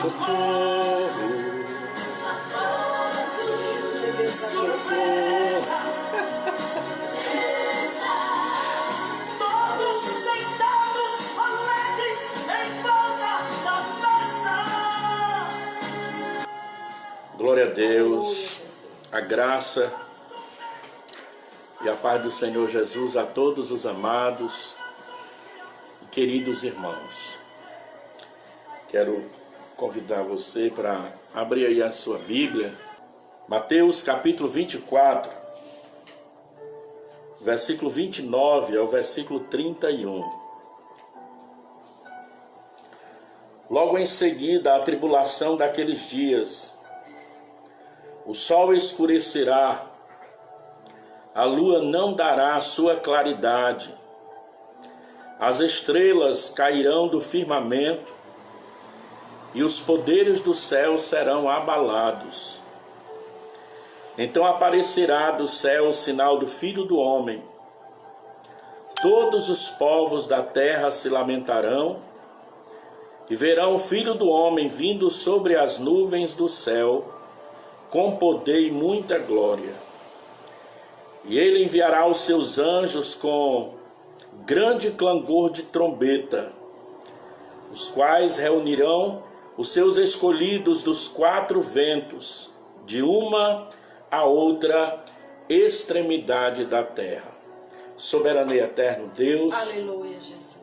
socorro, socorro. Todos sentados, alegres, em volta da mesa. Glória a Deus, a graça e a paz do Senhor Jesus a todos os amados e queridos irmãos. Quero convidar você para abrir aí a sua Bíblia, Mateus capítulo 24, versículo 29 ao versículo 31. Logo em seguida, a tribulação daqueles dias, o sol escurecerá, a lua não dará sua claridade, as estrelas cairão do firmamento e os poderes do céu serão abalados. Então aparecerá do céu o sinal do Filho do Homem. Todos os povos da terra se lamentarão e verão o Filho do Homem vindo sobre as nuvens do céu com poder e muita glória. E ele enviará os seus anjos com grande clangor de trombeta, os quais reunirão os seus escolhidos dos quatro ventos, de uma a outra extremidade da terra. Soberano e eterno Deus, Aleluia, Jesus.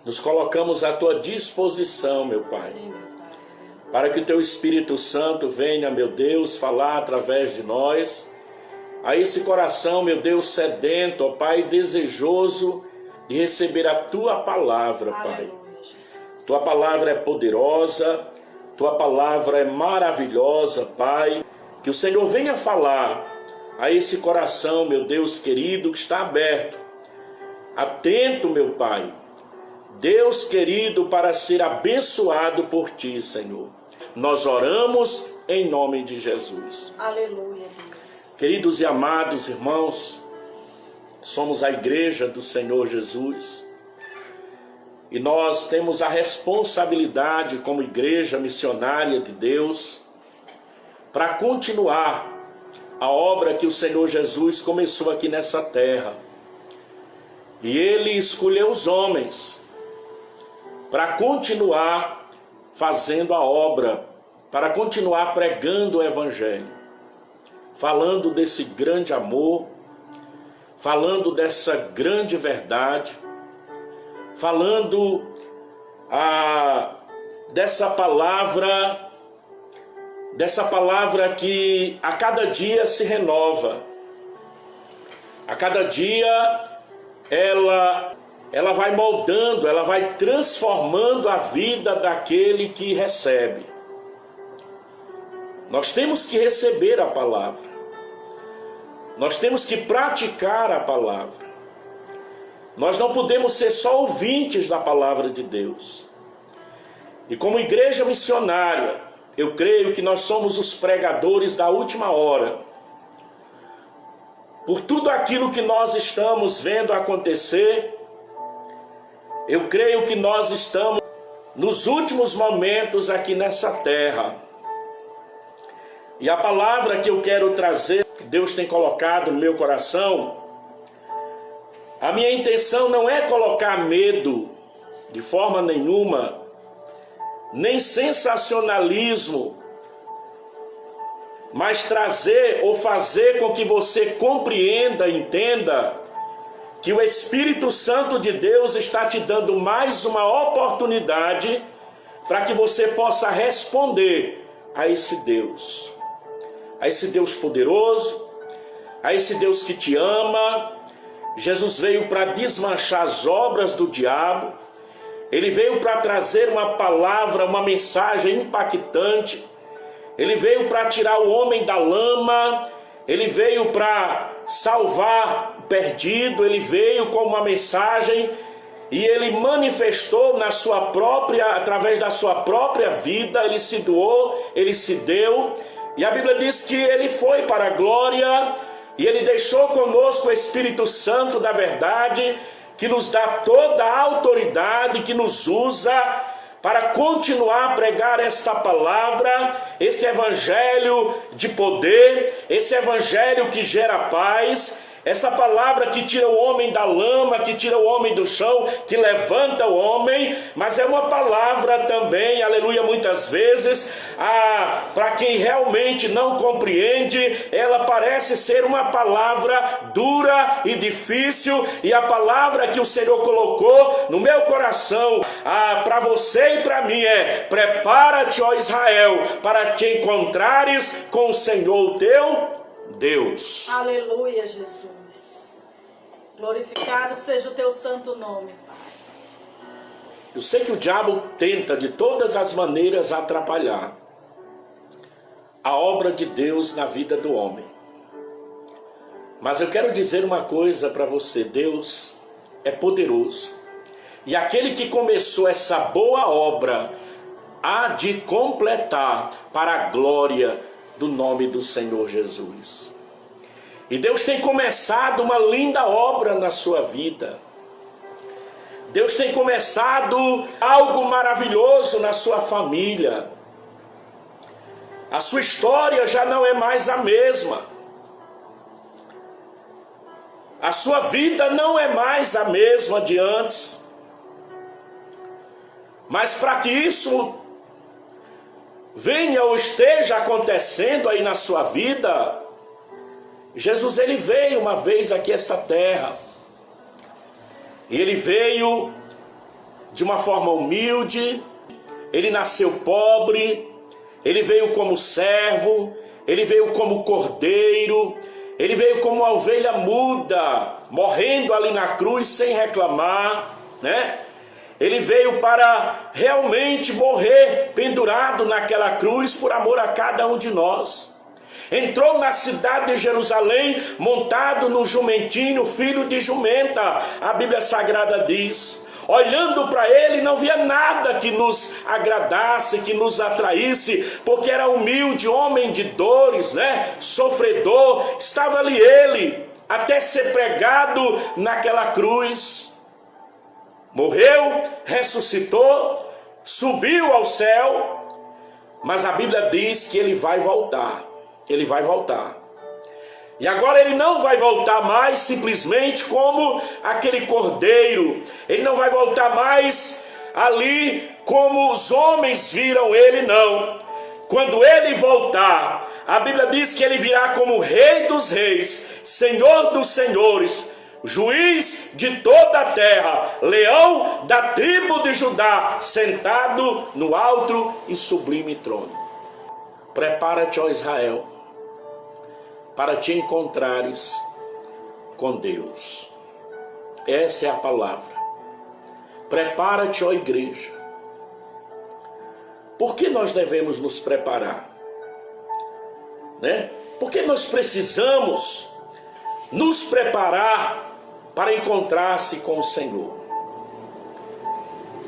nos colocamos à tua disposição, meu Pai, Sim, meu Pai. para que o teu Espírito Santo venha, meu Deus, falar através de nós, a esse coração, meu Deus, sedento, ó Pai, desejoso de receber a Tua palavra, Pai. Aleluia, Jesus. Tua palavra é poderosa, Tua palavra é maravilhosa, Pai. Que o Senhor venha falar a esse coração, meu Deus querido, que está aberto, atento, meu Pai. Deus querido, para ser abençoado por Ti, Senhor. Nós oramos em nome de Jesus. Aleluia, Deus. Queridos e amados irmãos, somos a igreja do Senhor Jesus e nós temos a responsabilidade como igreja missionária de Deus para continuar a obra que o Senhor Jesus começou aqui nessa terra. E Ele escolheu os homens para continuar fazendo a obra, para continuar pregando o Evangelho, falando desse grande amor, falando dessa grande verdade, falando dessa palavra que a cada dia se renova, a cada dia ela vai moldando, ela vai transformando a vida daquele que recebe. Nós temos que receber a palavra. Nós temos que praticar a palavra. Nós não podemos ser só ouvintes da palavra de Deus. E como igreja missionária, eu creio que nós somos os pregadores da última hora. Por tudo aquilo que nós estamos vendo acontecer, eu creio que nós estamos nos últimos momentos aqui nessa terra. E a palavra que eu quero trazer, que Deus tem colocado no meu coração, a minha intenção não é colocar medo de forma nenhuma, nem sensacionalismo, mas trazer ou fazer com que você compreenda, entenda que o Espírito Santo de Deus está te dando mais uma oportunidade para que você possa responder a esse Deus. A esse Deus poderoso, a esse Deus que te ama. Jesus veio para desmanchar as obras do diabo. Ele veio para trazer uma palavra, uma mensagem impactante. Ele veio para tirar o homem da lama. Ele veio para salvar o perdido. Ele veio com uma mensagem e ele manifestou através da sua própria vida. Ele se doou, ele se deu. E a Bíblia diz que ele foi para a glória e ele deixou conosco o Espírito Santo da verdade, que nos dá toda a autoridade, que nos usa para continuar a pregar esta palavra, esse evangelho de poder, esse evangelho que gera paz, essa palavra que tira o homem da lama, que tira o homem do chão, que levanta o homem, mas é uma palavra também, aleluia, muitas vezes, para quem realmente não compreende, ela parece ser uma palavra dura e difícil, e a palavra que o Senhor colocou no meu coração, para você e para mim é: prepara-te, ó Israel, para te encontrares com o Senhor teu Deus. Aleluia, Jesus. Glorificado seja o teu santo nome, Pai. Eu sei que o diabo tenta de todas as maneiras atrapalhar a obra de Deus na vida do homem. Mas eu quero dizer uma coisa para você: Deus é poderoso. E aquele que começou essa boa obra há de completar para a glória do nome do Senhor Jesus. E Deus tem começado uma linda obra na sua vida. Deus tem começado algo maravilhoso na sua família. A sua história já não é mais a mesma. A sua vida não é mais a mesma de antes. Mas para que isso venha ou esteja acontecendo aí na sua vida, Jesus, ele veio uma vez aqui a essa terra, e ele veio de uma forma humilde, ele nasceu pobre, ele veio como servo, ele veio como cordeiro, ele veio como uma ovelha muda, morrendo ali na cruz sem reclamar, né? Ele veio para realmente morrer pendurado naquela cruz por amor a cada um de nós. Entrou na cidade de Jerusalém montado no jumentinho, filho de jumenta, a Bíblia Sagrada diz. Olhando para ele, não via nada que nos agradasse, que nos atraísse, porque era humilde, homem de dores, né? Sofredor. Estava ali ele, até ser pregado naquela cruz. Morreu, ressuscitou, subiu ao céu, mas a Bíblia diz que ele vai voltar. Ele vai voltar. E agora ele não vai voltar mais simplesmente como aquele cordeiro. Ele não vai voltar mais ali como os homens viram ele, não. Quando ele voltar, a Bíblia diz que ele virá como Rei dos Reis, Senhor dos Senhores, Juiz de toda a terra, Leão da tribo de Judá, sentado no alto e sublime trono. Prepara-te, ó Israel, para te encontrares com Deus. Essa é a palavra. Prepara-te, ó igreja. Por que nós devemos nos preparar? Né? Porque nós precisamos nos preparar para encontrar-se com o Senhor.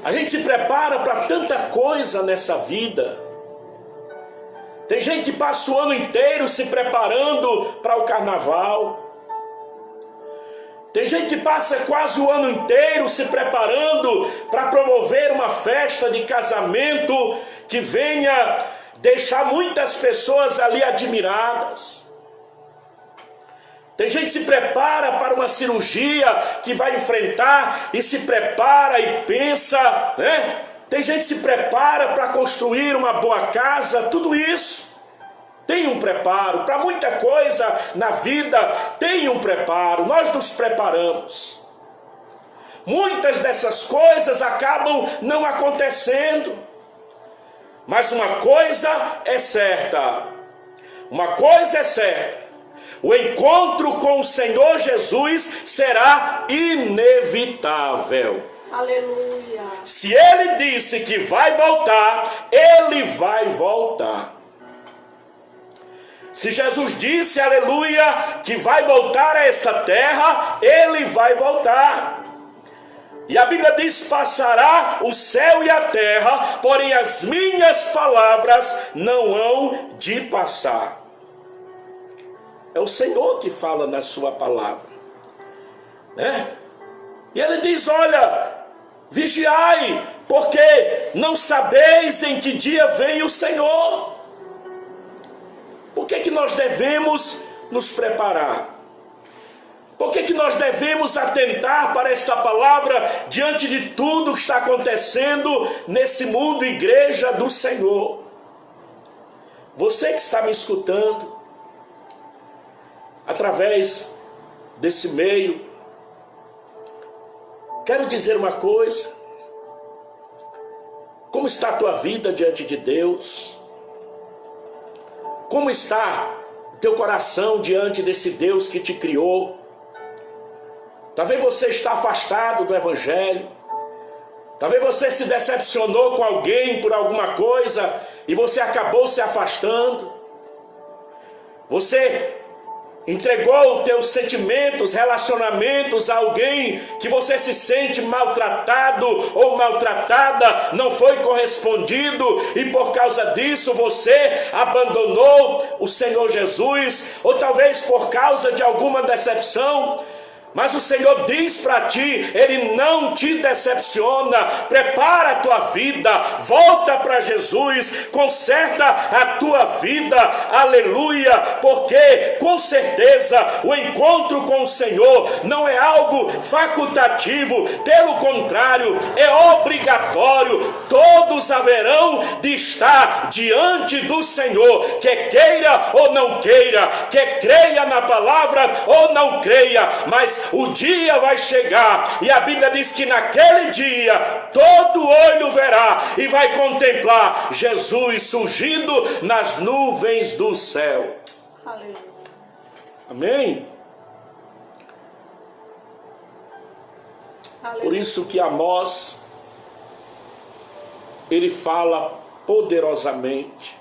A gente se prepara para tanta coisa nessa vida. Tem gente que passa o ano inteiro se preparando para o carnaval. Tem gente que passa quase o ano inteiro se preparando para promover uma festa de casamento que venha deixar muitas pessoas ali admiradas. Tem gente que se prepara para uma cirurgia que vai enfrentar e se prepara e pensa, né? Tem gente que se prepara para construir uma boa casa. Tudo isso tem um preparo. Para muita coisa na vida tem um preparo. Nós nos preparamos. Muitas dessas coisas acabam não acontecendo. Mas uma coisa é certa. Uma coisa é certa. O encontro com o Senhor Jesus será inevitável. Aleluia. Se ele disse que vai voltar, ele vai voltar. Se Jesus disse, aleluia, que vai voltar a esta terra, ele vai voltar. E a Bíblia diz: passará o céu e a terra, porém as minhas palavras não hão de passar. É o Senhor que fala na sua palavra, né? E ele diz: olha, vigiai, porque não sabeis em que dia vem o Senhor. Por que nós devemos nos preparar? Por que nós devemos atentar para esta palavra diante de tudo que está acontecendo nesse mundo, igreja do Senhor? Você que está me escutando, através desse meio, quero dizer uma coisa. Como está a tua vida diante de Deus? Como está teu coração diante desse Deus que te criou? Talvez você está afastado do Evangelho. Talvez você se decepcionou com alguém por alguma coisa e você acabou se afastando. Você entregou os teus sentimentos, relacionamentos a alguém que você se sente maltratado ou maltratada, não foi correspondido e por causa disso você abandonou o Senhor Jesus, ou talvez por causa de alguma decepção. Mas o Senhor diz para ti, Ele não te decepciona. Prepara a tua vida, volta para Jesus, conserta a tua vida, aleluia, porque com certeza o encontro com o Senhor não é algo facultativo, pelo contrário, é obrigatório. Todos haverão de estar diante do Senhor, quer queira ou não queira, quer creia na palavra ou não creia, mas o dia vai chegar, e a Bíblia diz que naquele dia todo olho verá e vai contemplar Jesus surgindo nas nuvens do céu. Aleluia. Amém? Aleluia. Por isso que Amós, ele fala poderosamente,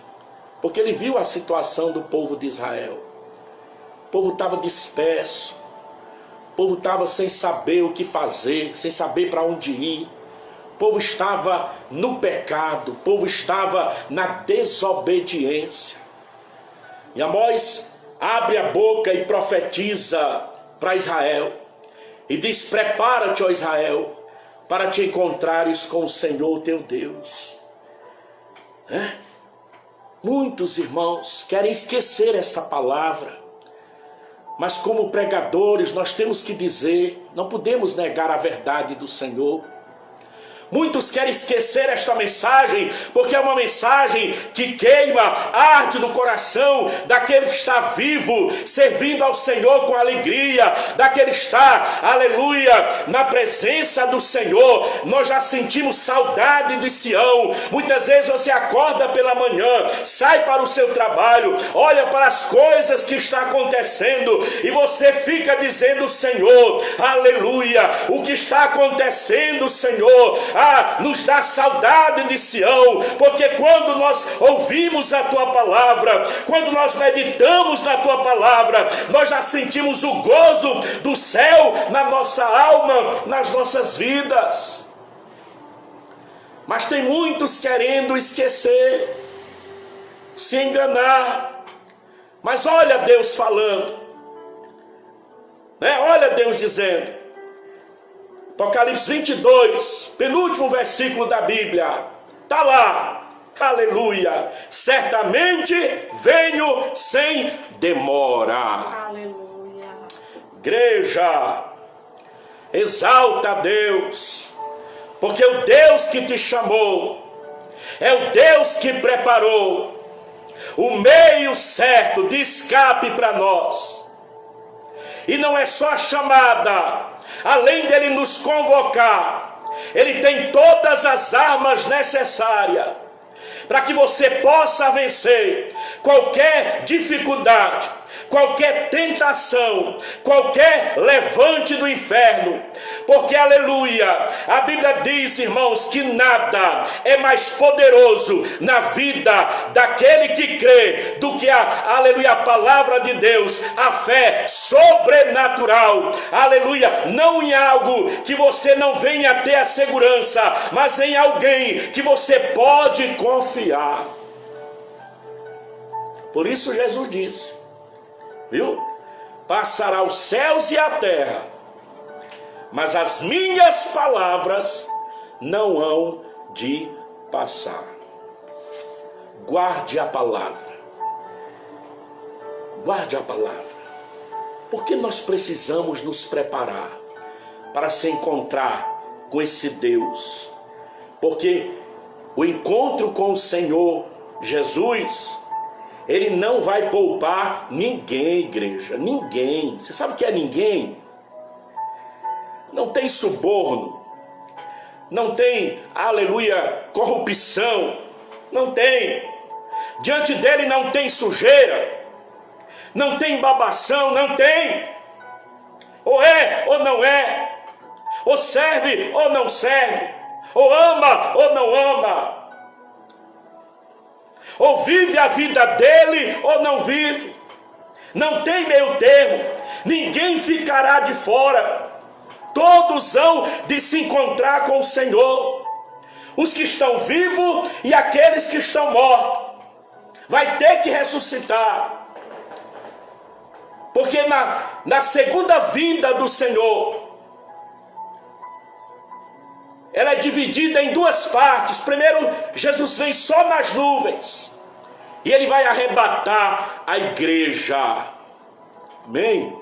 porque ele viu a situação do povo de Israel. O povo estava disperso, o povo estava sem saber o que fazer, sem saber para onde ir. O povo estava no pecado, o povo estava na desobediência. E Amós abre a boca e profetiza para Israel e diz: prepara-te, ó Israel, para te encontrares com o Senhor teu Deus. Muitos irmãos querem esquecer essa palavra, mas como pregadores nós temos que dizer, não podemos negar a verdade do Senhor. Muitos querem esquecer esta mensagem, porque é uma mensagem que queima, arde no coração daquele que está vivo, servindo ao Senhor com alegria, daquele que está, aleluia, na presença do Senhor. Nós já sentimos saudade de Sião. Muitas vezes você acorda pela manhã, sai para o seu trabalho, olha para as coisas que estão acontecendo e você fica dizendo: Senhor, aleluia, o que está acontecendo, Senhor, nos dá saudade de Sião, porque quando nós ouvimos a tua palavra, quando nós meditamos na tua palavra, nós já sentimos o gozo do céu na nossa alma, nas nossas vidas. Mas tem muitos querendo esquecer, se enganar. Mas olha Deus falando, olha Deus dizendo, Apocalipse 22, penúltimo versículo da Bíblia, está lá, aleluia: certamente venho sem demora. Aleluia. Igreja, exalta a Deus, porque o Deus que te chamou é o Deus que preparou o meio certo de escape para nós. E não é só a chamada. Além dele nos convocar, ele tem todas as armas necessárias para que você possa vencer qualquer dificuldade, qualquer tentação, qualquer levante do inferno. Porque, aleluia, a Bíblia diz, irmãos, que nada é mais poderoso na vida daquele que crê do que aleluia, a palavra de Deus, a fé sobrenatural. Aleluia, não em algo que você não venha ter a segurança, mas em alguém que você pode confiar. Por isso Jesus disse, viu? Passará os céus e a terra, mas as minhas palavras não hão de passar. Guarde a palavra. Guarde a palavra. Porque nós precisamos nos preparar para se encontrar com esse Deus. Porque o encontro com o Senhor Jesus, Ele não vai poupar ninguém, igreja. Ninguém. Você sabe o que é ninguém? Não tem suborno. Não tem, aleluia, corrupção. Não tem. Diante dele não tem sujeira. Não tem babação, não tem. Ou é ou não é. Ou serve ou não serve. Ou ama ou não ama. Ou vive a vida dele ou não vive. Não tem meio termo. Ninguém ficará de fora. Todos hão de se encontrar com o Senhor. Os que estão vivos e aqueles que estão mortos. Vai ter que ressuscitar. Porque na segunda vinda do Senhor, ela é dividida em duas partes. Primeiro, Jesus vem só nas nuvens. E Ele vai arrebatar a igreja. Amém?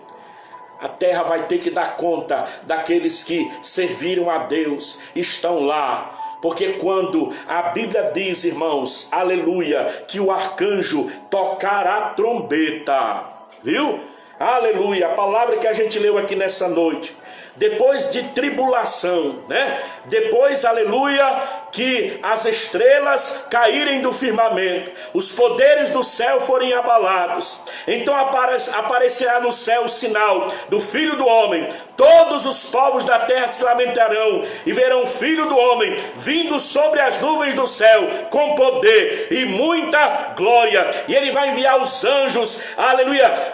A terra vai ter que dar conta daqueles que serviram a Deus, estão lá. Porque quando a Bíblia diz, irmãos, aleluia, que o arcanjo tocará a trombeta, viu? Aleluia, a palavra que a gente leu aqui nessa noite. Depois de tribulação, né? Depois, aleluia, que as estrelas caírem do firmamento, os poderes do céu forem abalados. Então aparecerá no céu o sinal do Filho do Homem. Todos os povos da terra se lamentarão e verão o Filho do Homem vindo sobre as nuvens do céu com poder e muita glória. E Ele vai enviar os anjos, aleluia,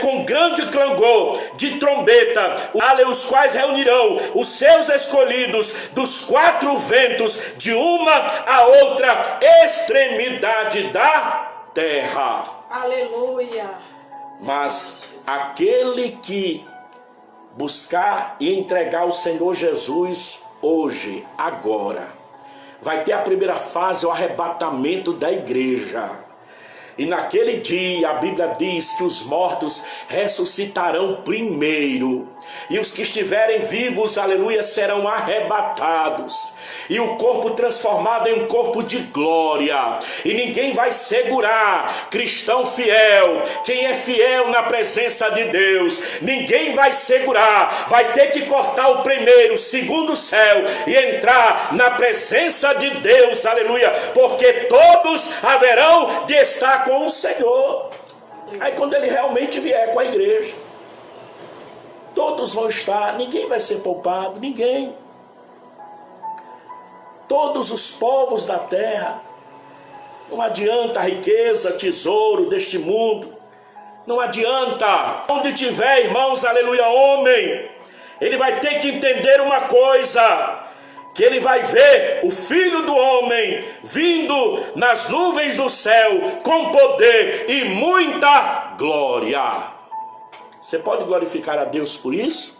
com grande clangor de trombeta, os quais reunirão os seus escolhidos dos quatro ventos, de uma a outra extremidade da terra. Aleluia. Mas aquele que buscar e entregar ao Senhor Jesus hoje, agora, vai ter a primeira fase, o arrebatamento da igreja. E naquele dia a Bíblia diz que os mortos ressuscitarão primeiro. E os que estiverem vivos, aleluia, serão arrebatados. E o corpo transformado em um corpo de glória. E ninguém vai segurar, cristão fiel, quem é fiel na presença de Deus, ninguém vai segurar. Vai ter que cortar o primeiro, o segundo céu e entrar na presença de Deus, aleluia. Porque todos haverão de estar com o Senhor. Aí quando Ele realmente vier com a igreja, todos vão estar, ninguém vai ser poupado, ninguém. Todos os povos da terra. Não adianta a riqueza, tesouro deste mundo. Não adianta. Onde tiver, irmãos, aleluia, homem, ele vai ter que entender uma coisa, que ele vai ver o Filho do Homem vindo nas nuvens do céu com poder e muita glória. Você pode glorificar a Deus por isso?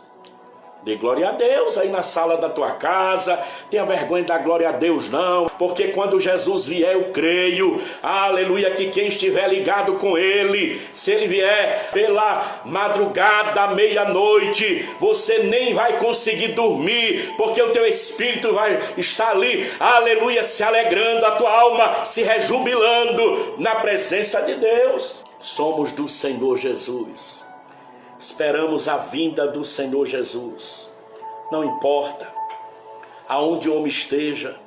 Dê glória a Deus aí na sala da tua casa. Tenha vergonha de dar glória a Deus não. Porque quando Jesus vier, eu creio, aleluia, que quem estiver ligado com Ele, se Ele vier pela madrugada, meia-noite, você nem vai conseguir dormir, porque o teu espírito vai estar ali, aleluia, se alegrando, a tua alma se rejubilando na presença de Deus. Somos do Senhor Jesus. Esperamos a vinda do Senhor Jesus. Não importa aonde o homem esteja,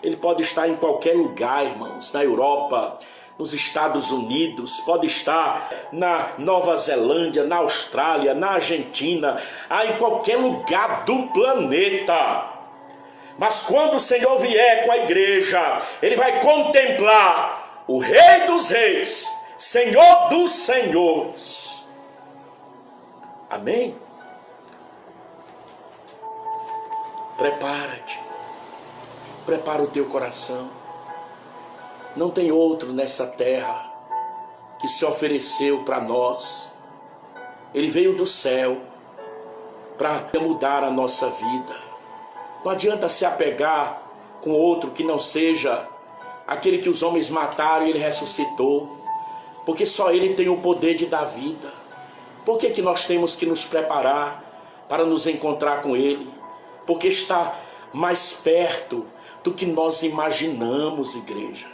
ele pode estar em qualquer lugar, irmãos, na Europa, nos Estados Unidos, pode estar na Nova Zelândia, na Austrália, na Argentina, em qualquer lugar do planeta. Mas quando o Senhor vier com a igreja, Ele vai contemplar o Rei dos Reis, Senhor dos Senhores. Amém? Prepara-te. Prepara o teu coração. Não tem outro nessa terra que se ofereceu para nós. Ele veio do céu para mudar a nossa vida. Não adianta se apegar com outro que não seja aquele que os homens mataram e ele ressuscitou, porque só ele tem o poder de dar vida. Por que que nós temos que nos preparar para nos encontrar com ele? Porque está mais perto do que nós imaginamos, igreja.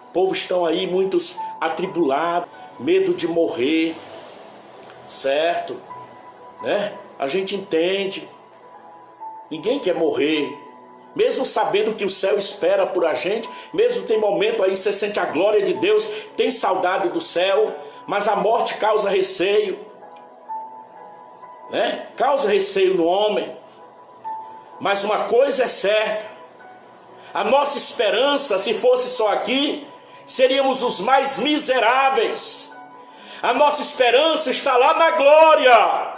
O povo estão aí muitos atribulados, medo de morrer, certo? Né? A gente entende. Ninguém quer morrer, mesmo sabendo que o céu espera por a gente, mesmo tem momento aí você sente a glória de Deus, tem saudade do céu, mas a morte causa receio, né? Causa receio no homem. Mas uma coisa é certa, a nossa esperança, se fosse só aqui, seríamos os mais miseráveis. A nossa esperança está lá na glória,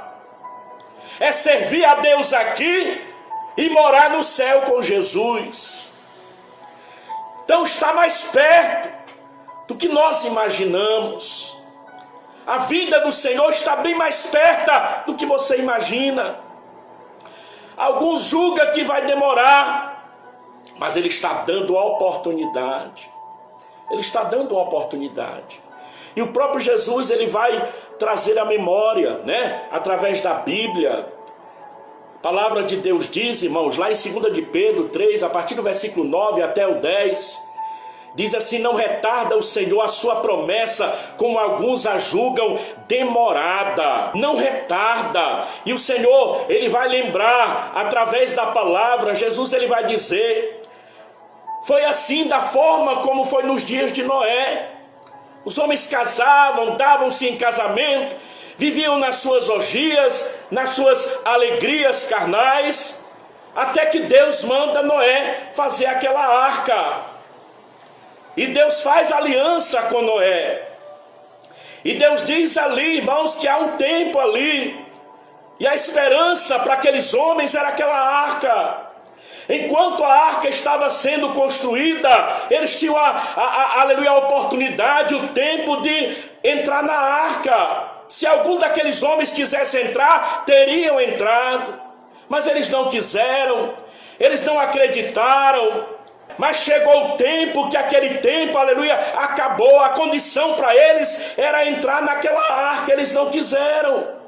é servir a Deus aqui e morar no céu com Jesus. Então está mais perto do que nós imaginamos. A vinda do Senhor está bem mais perto do que você imagina. Alguns julgam que vai demorar, mas Ele está dando a oportunidade. Ele está dando a oportunidade. E o próprio Jesus, Ele vai trazer a memória, né? Através da Bíblia. A palavra de Deus diz, irmãos, lá em 2 de Pedro 3, a partir do versículo 9 até o 10, diz assim: não retarda o Senhor a sua promessa, como alguns a julgam demorada. Não retarda. E o Senhor, Ele vai lembrar, através da palavra, Jesus, Ele vai dizer, foi assim da forma como foi nos dias de Noé. Os homens casavam, davam-se em casamento, viviam nas suas orgias, nas suas alegrias carnais, até que Deus manda Noé fazer aquela arca. E Deus faz aliança com Noé. E Deus diz ali, irmãos, que há um tempo ali, e a esperança para aqueles homens era aquela arca. Enquanto a arca estava sendo construída, eles tinham a oportunidade, o tempo de entrar na arca. Se algum daqueles homens quisesse entrar, teriam entrado. Mas eles não quiseram, eles não acreditaram. Mas chegou o tempo que aquele tempo, aleluia, acabou. A condição para eles era entrar naquela arca, eles não quiseram.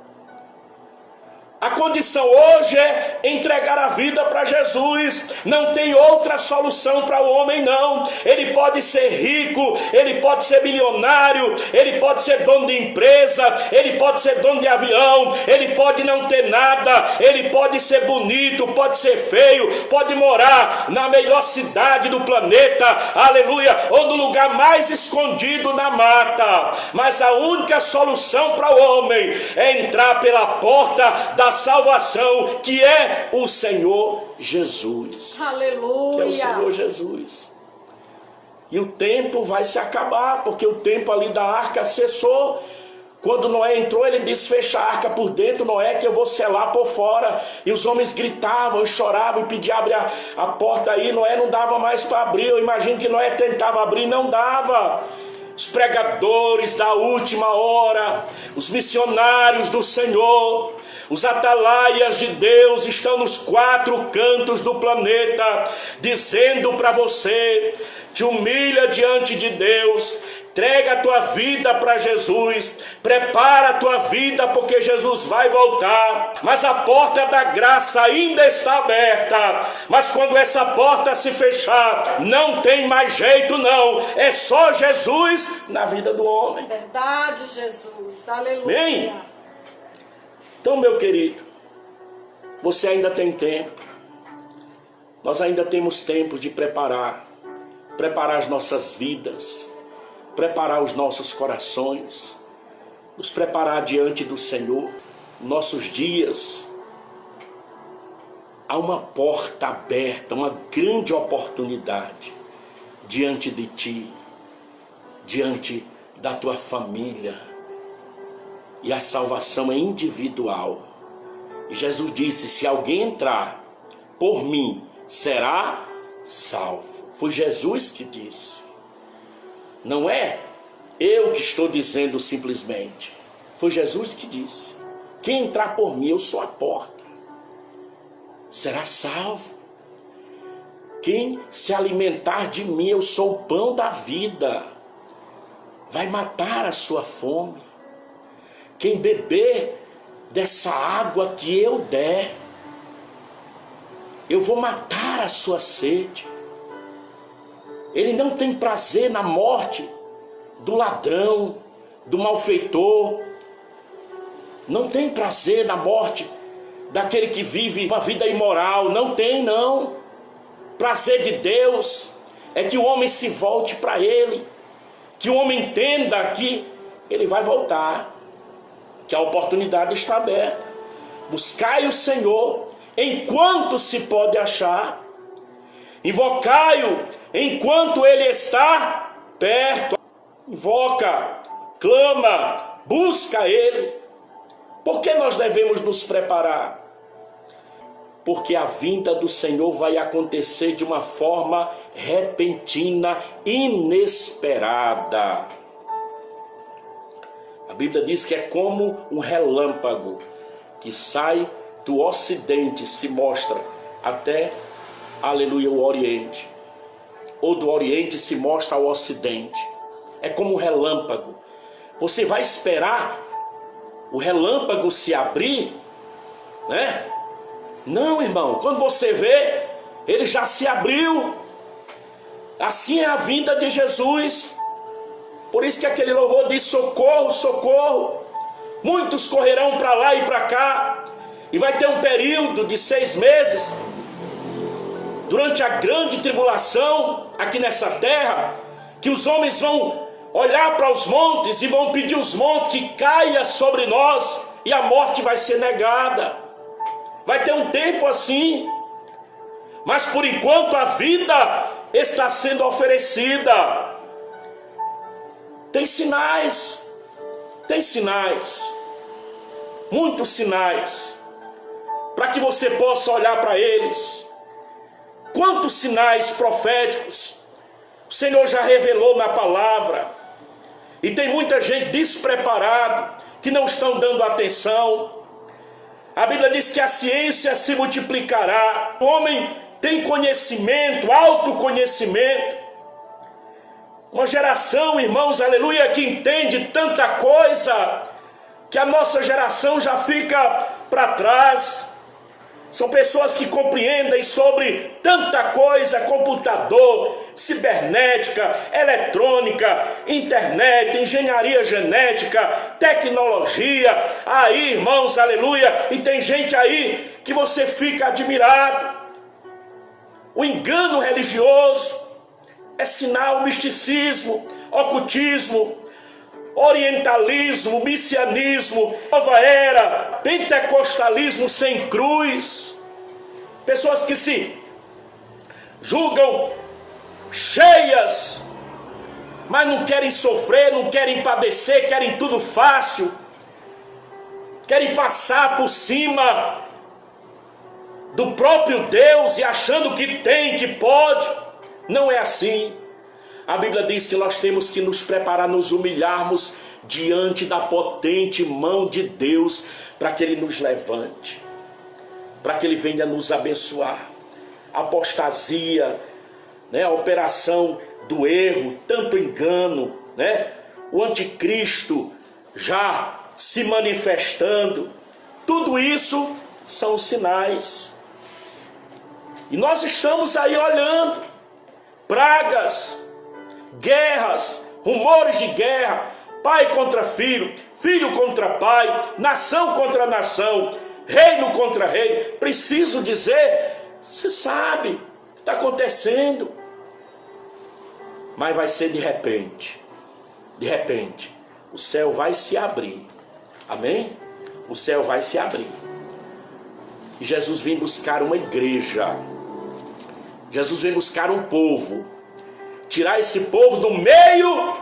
A condição hoje é entregar a vida para Jesus. Não tem outra solução para o homem, não. Ele pode ser rico, ele pode ser milionário, ele pode ser dono de empresa, ele pode ser dono de avião, ele pode não ter nada, ele pode ser bonito, pode ser feio, pode morar na melhor cidade do planeta, aleluia, ou no lugar mais escondido na mata. Mas a única solução para o homem é entrar pela porta da salvação, que é o Senhor Jesus. Aleluia. Que é o Senhor Jesus. E o tempo vai se acabar, porque o tempo ali da arca cessou. Quando Noé entrou, ele disse: fecha a arca por dentro, Noé, que eu vou selar por fora. E os homens gritavam e choravam e pediam abrir a porta aí. Noé não dava mais para abrir. Eu imagino que Noé tentava abrir, não dava. Os pregadores da última hora, os missionários do Senhor, os atalaias de Deus estão nos 4 cantos do planeta, dizendo para você: te humilha diante de Deus, entrega a tua vida para Jesus, prepara a tua vida, porque Jesus vai voltar. Mas a porta da graça ainda está aberta, mas quando essa porta se fechar, não tem mais jeito não, é só Jesus na vida do homem. Verdade, Jesus. Aleluia. Amém? Então, meu querido, você ainda tem tempo. Nós ainda temos tempo de preparar as nossas vidas, preparar os nossos corações, nos preparar diante do Senhor. Nossos dias, há uma porta aberta, uma grande oportunidade diante de ti, diante da tua família. E a salvação é individual. E Jesus disse: se alguém entrar por mim, será salvo. Foi Jesus que disse. Não é eu que estou dizendo simplesmente. Foi Jesus que disse: quem entrar por mim, eu sou a porta, será salvo. Quem se alimentar de mim, eu sou o pão da vida, vai matar a sua fome. Quem beber dessa água que eu der, eu vou matar a sua sede. Ele não tem prazer na morte do ladrão, do malfeitor. Não tem prazer na morte daquele que vive uma vida imoral. Não tem, não. Prazer de Deus é que o homem se volte para Ele, que o homem entenda que ele vai voltar, que a oportunidade está aberta. Buscai o Senhor enquanto se pode achar, invocai-o enquanto Ele está perto. Invoca, clama, busca Ele. Por que nós devemos nos preparar? Porque a vinda do Senhor vai acontecer de uma forma repentina, inesperada. A Bíblia diz que é como um relâmpago que sai do ocidente, se mostra até, aleluia, o oriente. Ou do oriente se mostra ao ocidente. É como um relâmpago. Você vai esperar o relâmpago se abrir, né? Não, irmão, quando você vê, ele já se abriu. Assim é a vinda de Jesus. Por isso que aquele louvor diz: socorro, socorro. Muitos correrão para lá e para cá. E vai ter um período de 6 meses, durante a grande tribulação aqui nessa terra, que os homens vão olhar para os montes e vão pedir os montes que caia sobre nós, e a morte vai ser negada. Vai ter um tempo assim, mas por enquanto a vida está sendo oferecida. Tem sinais, muitos sinais, para que você possa olhar para eles. Quantos sinais proféticos o Senhor já revelou na palavra, e tem muita gente despreparada, que não estão dando atenção. A Bíblia diz que a ciência se multiplicará. O homem tem conhecimento, autoconhecimento. Uma geração, irmãos, aleluia, que entende tanta coisa, que a nossa geração já fica para trás. São pessoas que compreendem sobre tanta coisa: computador, cibernética, eletrônica, internet, engenharia genética, tecnologia. Aí, irmãos, aleluia, e tem gente aí que você fica admirado. O engano religioso é sinal, misticismo, ocultismo, orientalismo, messianismo, nova era, pentecostalismo sem cruz. Pessoas que se julgam cheias, mas não querem sofrer, não querem padecer, querem tudo fácil, querem passar por cima do próprio Deus e achando que tem, que pode. Não é assim. A Bíblia diz que nós temos que nos preparar, nos humilharmos diante da potente mão de Deus, para que Ele nos levante, para que Ele venha nos abençoar. A apostasia, né? A operação do erro, tanto engano, né? O anticristo já se manifestando. Tudo isso são sinais. E nós estamos aí olhando pragas, guerras, rumores de guerra, pai contra filho, filho contra pai, nação contra nação, reino contra reino. Preciso dizer, você sabe, está acontecendo, mas vai ser de repente. De repente, o céu vai se abrir. Amém? O céu vai se abrir. E Jesus vem buscar uma igreja. Jesus vem buscar um povo. Tirar esse povo do meio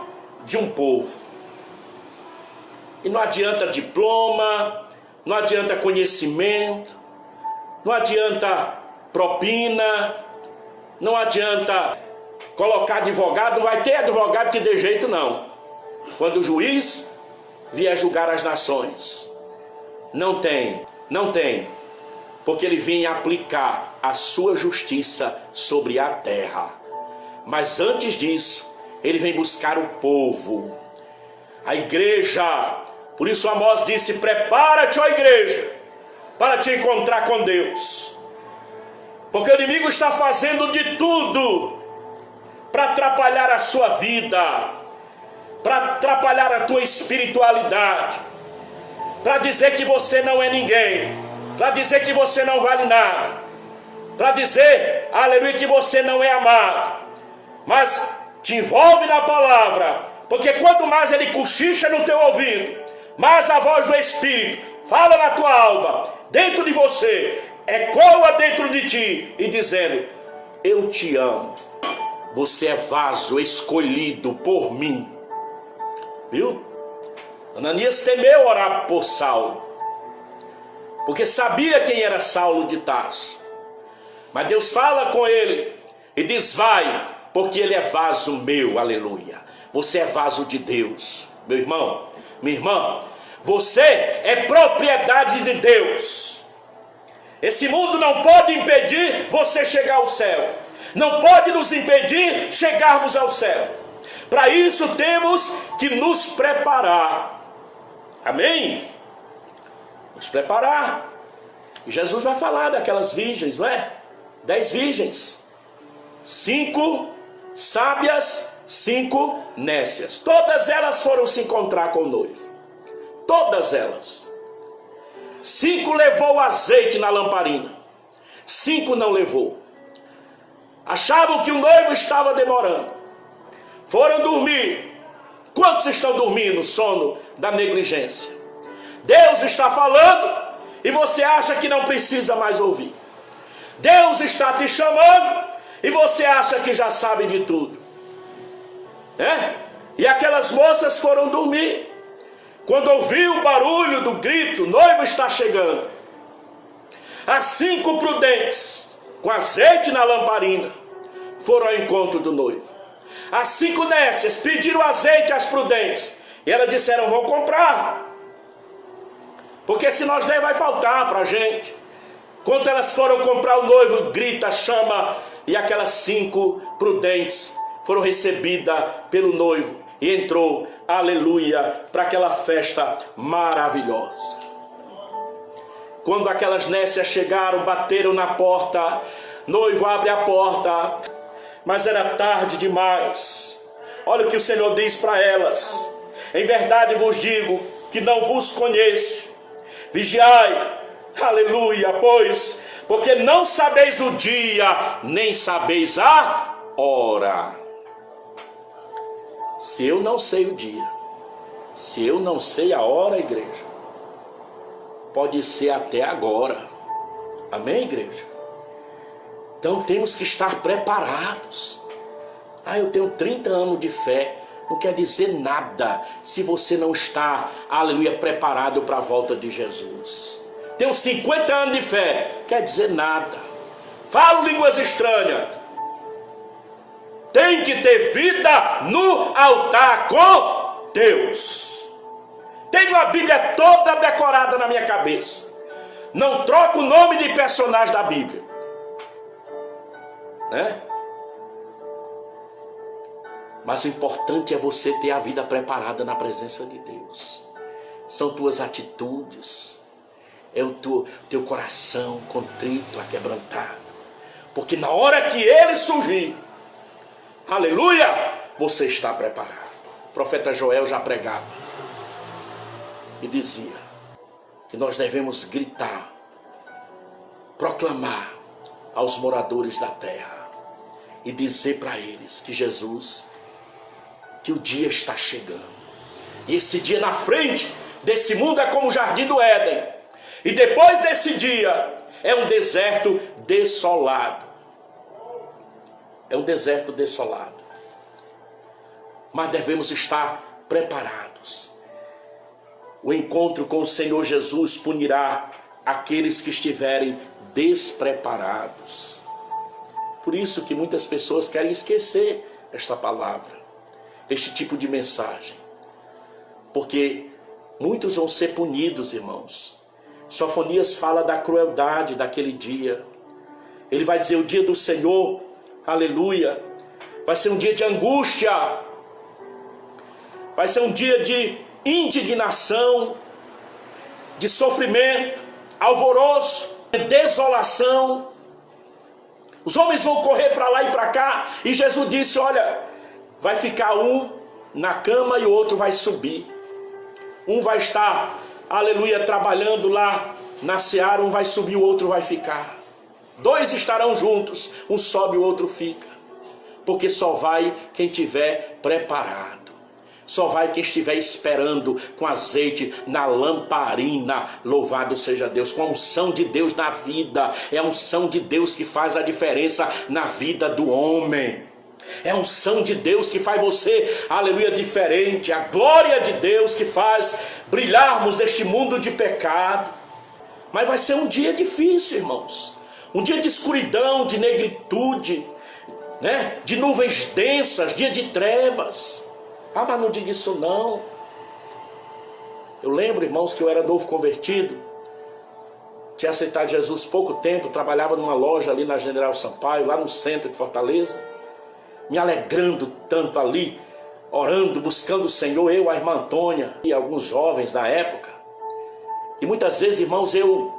de um povo. E não adianta diploma, não adianta conhecimento, não adianta propina, não adianta colocar advogado. Não vai ter advogado que dê jeito, não. Quando o juiz vier julgar as nações, não tem. porque ele vem aplicar a sua justiça sobre a terra. Mas antes disso, ele vem buscar o povo, a igreja. Por isso Amós disse: prepara-te, ó igreja, para te encontrar com Deus. Porque o inimigo está fazendo de tudo para atrapalhar a sua vida, para atrapalhar a tua espiritualidade, para dizer que você não é ninguém, para dizer que você não vale nada, para dizer, aleluia, que você não é amado. Mas te envolve na palavra, porque quanto mais ele cochicha no teu ouvido, mais a voz do Espírito fala na tua alma, dentro de você, ecoa dentro de ti, e dizendo: eu te amo, você é vaso escolhido por mim. Viu? Ananias temeu orar por Saulo, porque sabia quem era Saulo de Tarso. Mas Deus fala com ele e diz: vai, porque ele é vaso meu, aleluia. Você é vaso de Deus, meu irmão, minha irmã. Você é propriedade de Deus. Esse mundo não pode impedir você chegar ao céu, não pode nos impedir chegarmos ao céu. Para isso temos que nos preparar. Amém? Nos preparar. E Jesus vai falar daquelas virgens, não é? 10 virgens, 5 sábias, 5 nécias. Todas elas foram se encontrar com o noivo. Todas elas. 5 levou azeite na lamparina, 5 não levou. Achavam que o noivo estava demorando, foram dormir. Quantos estão dormindo? Sono da negligência. Deus está falando e você acha que não precisa mais ouvir. Deus está te chamando e você acha que já sabe de tudo, né? E aquelas moças foram dormir. Quando ouviu o barulho do grito: o noivo está chegando, as 5 prudentes, com azeite na lamparina, foram ao encontro do noivo. As 5 nécias pediram azeite às prudentes, e elas disseram: vão comprar, porque se nós der vai faltar para a gente. Quando elas foram comprar, o noivo grita, chama, e aquelas 5 prudentes foram recebidas pelo noivo e entrou, aleluia, para aquela festa maravilhosa. Quando aquelas nécias chegaram, bateram na porta, noivo abre a porta, mas era tarde demais. Olha o que o Senhor diz para elas: em verdade vos digo que não vos conheço. Vigiai, aleluia, pois, porque não sabeis o dia, nem sabeis a hora. Se eu não sei o dia, se eu não sei a hora, igreja, pode ser até agora. Amém, igreja? Então temos que estar preparados. Eu tenho 30 anos de fé. Não quer dizer nada se você não está, aleluia, preparado para a volta de Jesus. Tenho 50 anos de fé. Quer dizer nada. Falo línguas estranhas. Tem que ter vida no altar com Deus. Tenho a Bíblia toda decorada na minha cabeça. Não troco o nome de personagem da Bíblia, né? Mas o importante é você ter a vida preparada na presença de Deus. São tuas atitudes, é o teu coração contrito, aquebrantado. Porque na hora que ele surgir, aleluia, você está preparado. O profeta Joel já pregava e dizia que nós devemos gritar, proclamar aos moradores da terra e dizer para eles que Jesus, que o dia está chegando. E esse dia na frente desse mundo é como o jardim do Éden. E depois desse dia é um deserto desolado. É um deserto desolado. Mas devemos estar preparados. O encontro com o Senhor Jesus punirá aqueles que estiverem despreparados. Por isso que muitas pessoas querem esquecer esta palavra, este tipo de mensagem. Porque muitos vão ser punidos, irmãos, Sofonias fala da crueldade daquele dia. Ele vai dizer: o dia do Senhor, aleluia, vai ser um dia de angústia, vai ser um dia de indignação, de sofrimento, alvoroço, de desolação. Os homens vão correr para lá e para cá, e Jesus disse: olha, vai ficar um na cama e o outro vai subir. Um vai estar, aleluia, trabalhando lá na seara, um vai subir, o outro vai ficar. Dois estarão juntos, um sobe e o outro fica. Porque só vai quem tiver preparado. Só vai quem estiver esperando com azeite na lamparina. Louvado seja Deus, com a unção de Deus na vida. É a unção de Deus que faz a diferença na vida do homem. É a unção de Deus que faz você, aleluia, diferente. A glória de Deus que faz brilharmos neste mundo de pecado. Mas vai ser um dia difícil, irmãos. Um dia de escuridão, de negritude, né? De nuvens densas, dia de trevas. Ah, mas não diga isso não. Eu lembro, irmãos, que eu era novo convertido. Tinha aceitado Jesus pouco tempo. Trabalhava numa loja ali na General Sampaio, lá no centro de Fortaleza. Me alegrando tanto ali, orando, buscando o Senhor, eu, a irmã Antônia e alguns jovens na época. E muitas vezes, irmãos, eu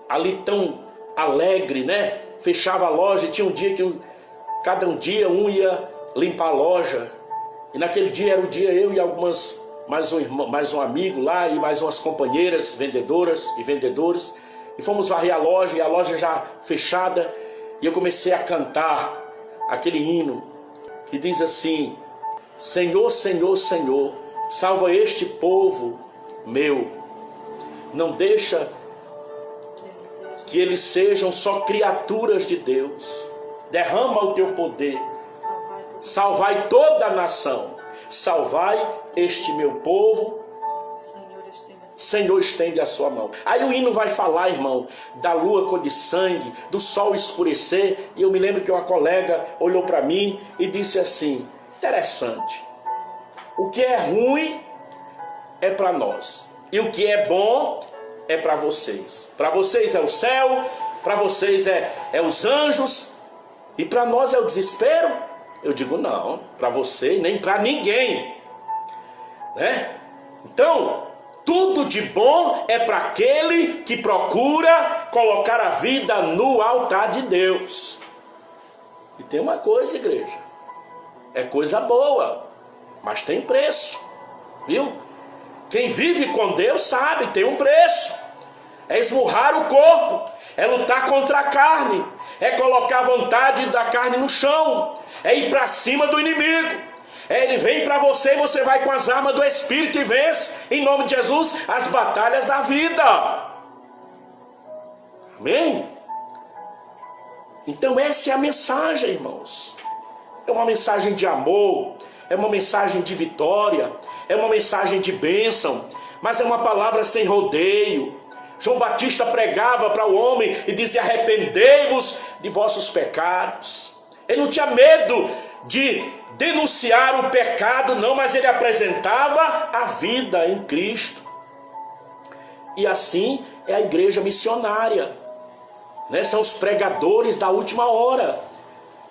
ali tão alegre, né? Fechava a loja e tinha um dia que cada dia um ia limpar a loja. E naquele dia era o dia eu e algumas, mais um amigo lá e mais umas companheiras vendedoras e vendedores. E fomos varrer a loja, e a loja já fechada. E eu comecei a cantar aquele hino que diz assim: Senhor, Senhor, Senhor, salva este povo meu. Não deixa que eles sejam só criaturas de Deus. Derrama o teu poder. Salvai toda a nação. Salvai este meu povo. Senhor, estende a sua mão. Aí o hino vai falar, irmão, da lua cor de sangue, do sol escurecer. E eu me lembro que uma colega olhou para mim e disse assim: interessante, o que é ruim é para nós, e o que é bom é para vocês. Para vocês é o céu, para vocês é os anjos, e para nós é o desespero. Eu digo: não, para você nem para ninguém, né? Então, tudo de bom é para aquele que procura colocar a vida no altar de Deus. E tem uma coisa, igreja, é coisa boa, mas tem preço, viu? Quem vive com Deus sabe, tem um preço. É esmurrar o corpo, é lutar contra a carne, é colocar a vontade da carne no chão, é ir para cima do inimigo. Ele vem para você e você vai com as armas do Espírito e vence, em nome de Jesus, as batalhas da vida. Amém? Então essa é a mensagem, irmãos. É uma mensagem de amor, é uma mensagem de vitória, é uma mensagem de bênção, mas é uma palavra sem rodeio. João Batista pregava para o homem e dizia: arrependei-vos de vossos pecados. Ele não tinha medo de denunciar o pecado, não, mas ele apresentava a vida em Cristo. E assim é a igreja missionária, né? São os pregadores da última hora.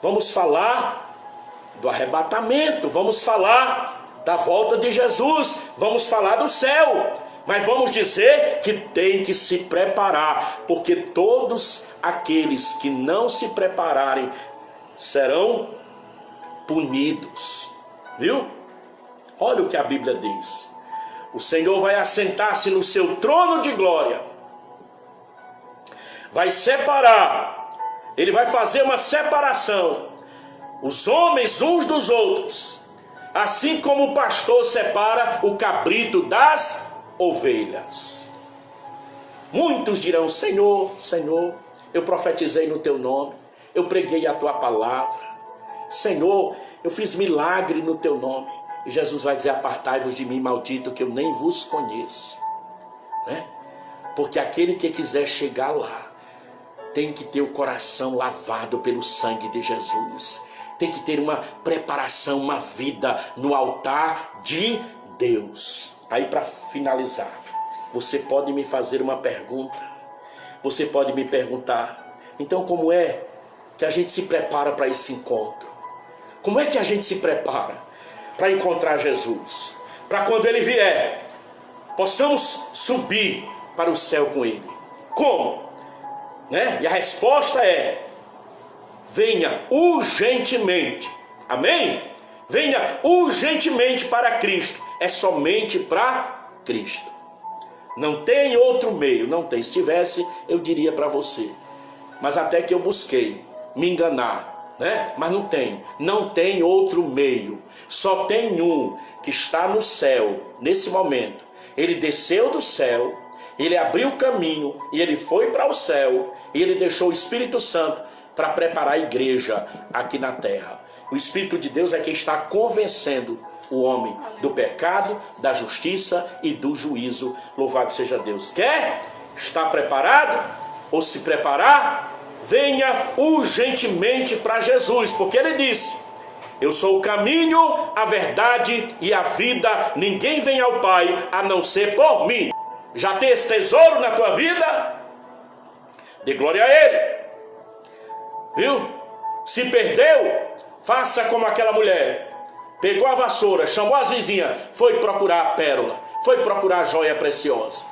Vamos falar do arrebatamento, vamos falar da volta de Jesus, vamos falar do céu, mas vamos dizer que tem que se preparar, porque todos aqueles que não se prepararem serão punidos, viu? Olha o que a Bíblia diz: o Senhor vai assentar-se no seu trono de glória, vai separar, ele vai fazer uma separação, os homens uns dos outros, assim como o pastor separa o cabrito das ovelhas. Muitos dirão: Senhor, Senhor, eu profetizei no teu nome, eu preguei a tua palavra, Senhor, eu fiz milagre no teu nome. E Jesus vai dizer: apartai-vos de mim, maldito, que eu nem vos conheço, né? Porque aquele que quiser chegar lá tem que ter o coração lavado pelo sangue de Jesus, tem que ter uma preparação, uma vida no altar de Deus. Aí, para finalizar, você pode me fazer uma pergunta. Você pode me perguntar: então como é que a gente se prepara para esse encontro? Como é que a gente se prepara para encontrar Jesus? Para quando Ele vier, possamos subir para o céu com Ele. Como? Né? E a resposta é: venha urgentemente. Amém? Venha urgentemente para Cristo. É somente para Cristo. Não tem outro meio. Não tem. Se tivesse, eu diria para você. Mas até que eu busquei me enganar, né? Mas não tem. Não tem outro meio. Só tem um que está no céu nesse momento. Ele desceu do céu, ele abriu o caminho e ele foi para o céu. E ele deixou o Espírito Santo para preparar a igreja aqui na terra. O Espírito de Deus é quem está convencendo o homem do pecado, da justiça e do juízo. Louvado seja Deus. Quer? Está preparado? Ou se preparar? Venha urgentemente para Jesus, porque Ele disse: eu sou o caminho, a verdade e a vida. Ninguém vem ao Pai a não ser por mim. Já tem esse tesouro na tua vida? Dê glória a Ele. Viu? Se perdeu, faça como aquela mulher. Pegou a vassoura, chamou as vizinhas, foi procurar a pérola, foi procurar a joia preciosa.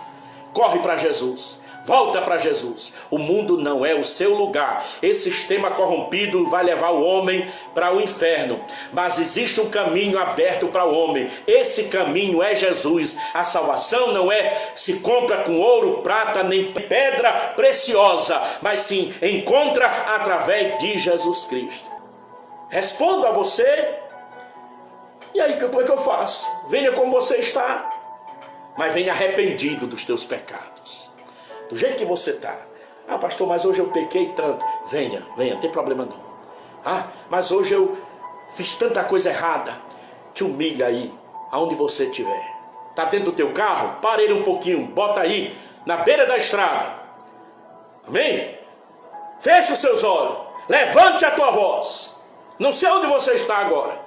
Corre para Jesus. Volta para Jesus. O mundo não é o seu lugar. Esse sistema corrompido vai levar o homem para o inferno. Mas existe um caminho aberto para o homem. Esse caminho é Jesus. A salvação não se compra com ouro, prata, nem pedra preciosa, mas sim encontra através de Jesus Cristo. Respondo a você. E aí, como é que eu faço? Venha como você está, mas venha arrependido dos teus pecados. Do jeito que você está. Ah, pastor, mas hoje eu pequei tanto. Venha, não tem problema não. Ah, mas hoje eu fiz tanta coisa errada. Te humilha aí, aonde você estiver. Está dentro do teu carro? Para ele um pouquinho, bota aí, na beira da estrada. Amém? Feche os seus olhos, levante a tua voz. Não sei onde você está agora,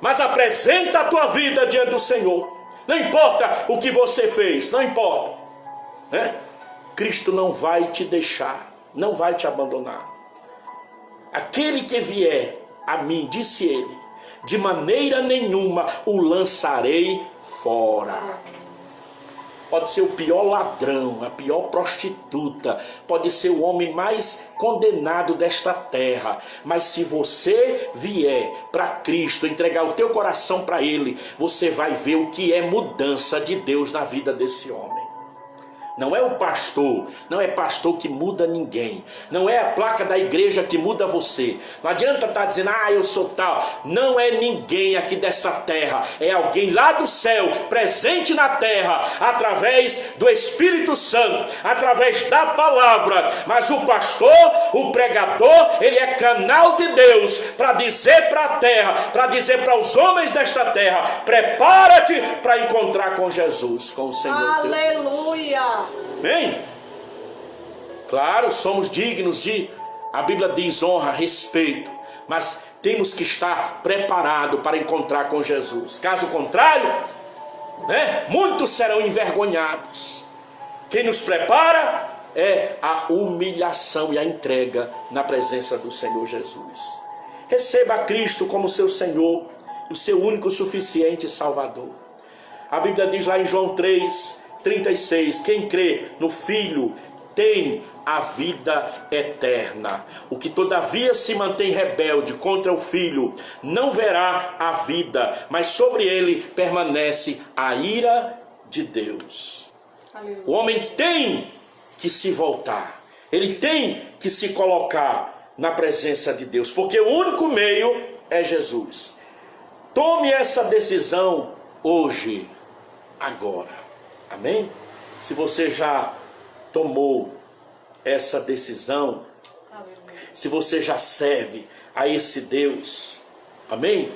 mas apresenta a tua vida diante do Senhor. Não importa o que você fez, não importa. Né? Cristo não vai te deixar, não vai te abandonar. Aquele que vier a mim, disse ele, de maneira nenhuma o lançarei fora. Pode ser o pior ladrão, a pior prostituta, pode ser o homem mais condenado desta terra, mas se você vier para Cristo, entregar o teu coração para Ele, você vai ver o que é mudança de Deus na vida desse homem. Não é o pastor, não é pastor que muda ninguém. Não é a placa da igreja que muda você. Não adianta estar dizendo, eu sou tal. Não é ninguém aqui dessa terra. É alguém lá do céu, presente na terra, através do Espírito Santo, através da palavra. Mas o pastor, o pregador, ele é canal de Deus para dizer para a terra, para dizer para os homens desta terra: prepara-te para encontrar com Jesus, com o Senhor. Aleluia! Amém? Claro, somos dignos de, a Bíblia diz, honra, respeito, mas temos que estar preparados para encontrar com Jesus. Caso contrário, né, muitos serão envergonhados. Quem nos prepara é a humilhação e a entrega na presença do Senhor Jesus. Receba a Cristo como seu Senhor, o seu único suficiente Salvador. A Bíblia diz lá em João 3:36, quem crê no Filho tem a vida eterna. O que todavia se mantém rebelde contra o Filho não verá a vida, mas sobre ele permanece a ira de Deus. Aleluia. O homem tem que se voltar, ele tem que se colocar na presença de Deus, porque o único meio é Jesus. Tome essa decisão hoje, agora. Amém? Se você já tomou essa decisão, se você já serve a esse Deus, amém?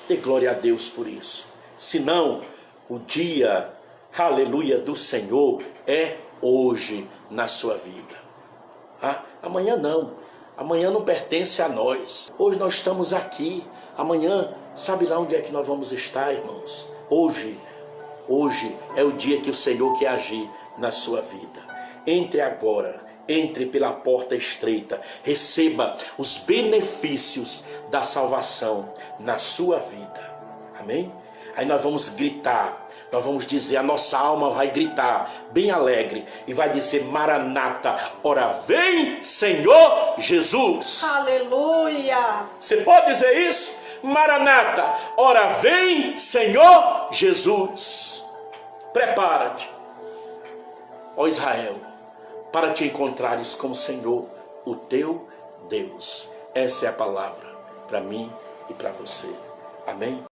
Dê glória a Deus por isso. Se não, o dia, aleluia, do Senhor é hoje na sua vida. Amanhã não. Amanhã não pertence a nós. Hoje nós estamos aqui. Amanhã, sabe lá onde é que nós vamos estar, irmãos? Hoje, Hoje é o dia que o Senhor quer agir na sua vida. Entre agora, entre pela porta estreita, receba os benefícios da salvação na sua vida. Amém? Aí nós vamos gritar, nós vamos dizer, a nossa alma vai gritar, bem alegre, e vai dizer: Maranata, ora vem, Senhor Jesus. Aleluia. Você pode dizer isso? Maranata, ora vem, Senhor Jesus. Prepara-te, ó Israel, para te encontrares com o Senhor, o teu Deus. Essa é a palavra para mim e para você. Amém?